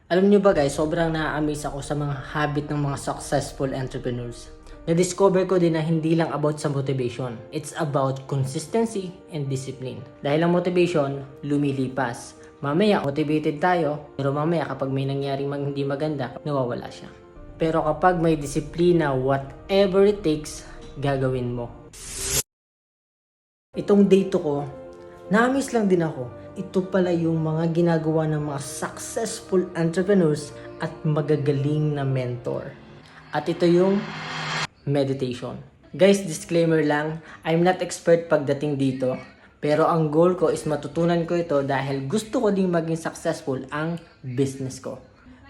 Alam nyo ba guys, sobrang na-amaze ako sa mga habit ng mga successful entrepreneurs. Na-discover ko din na hindi lang about sa motivation. It's about consistency and discipline. Dahil ang motivation, lumilipas. Mamaya, motivated tayo, pero mamaya kapag may nangyaring hindi maganda, nawawala siya. Pero kapag may disiplina, whatever it takes, gagawin mo. Itong date ko, na-amaze lang din ako. Ito pala yung mga ginagawa ng mga successful entrepreneurs at magagaling na mentor. At ito yung meditation. Guys, disclaimer lang, I'm not expert pagdating dito. Pero ang goal ko is matutunan ko ito dahil gusto ko ding maging successful ang business ko.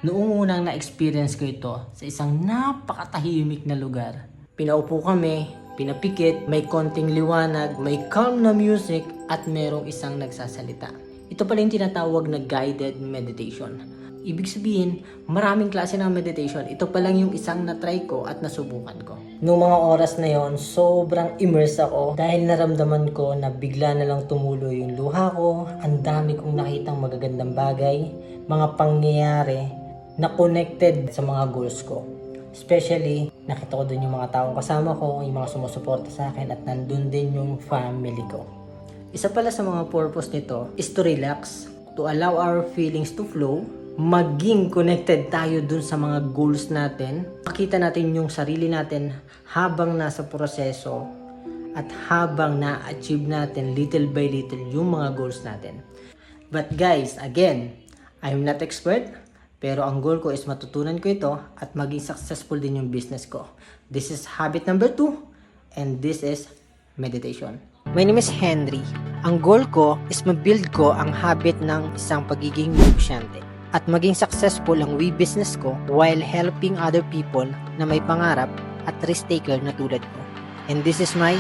Noong unang na-experience ko ito sa isang napakatahimik na lugar. Pinaupo kami, pinapikit, may konting liwanag, may calm na music, at merong isang nagsasalita. Ito pala yung tinatawag na guided meditation. Ibig sabihin, maraming klase ng meditation. Ito pa lang yung isang na-try ko at nasubukan ko. Noong mga oras na yon, sobrang immerse ako dahil naramdaman ko na bigla na lang tumulo yung luha ko. Ang dami kong nakitang magagandang bagay, mga pangyayari na connected sa mga goals ko. Especially, nakita ko dun yung mga taong kasama ko, yung mga sumusuporta sa akin, at nandun din yung family ko. Isa pala sa mga purpose nito is to relax, to allow our feelings to flow, maging connected tayo dun sa mga goals natin, makita natin yung sarili natin habang nasa proseso at habang na-achieve natin little by little yung mga goals natin. But guys, again, I'm not expert, pero ang goal ko is matutunan ko ito at maging successful din yung business ko. This is habit number 2 and this is meditation. My name is Henry. Ang goal ko is ma-build ko ang habit ng isang pagiging negosyante at maging successful ang business ko while helping other people na may pangarap at risk taker na tulad ko. And this is my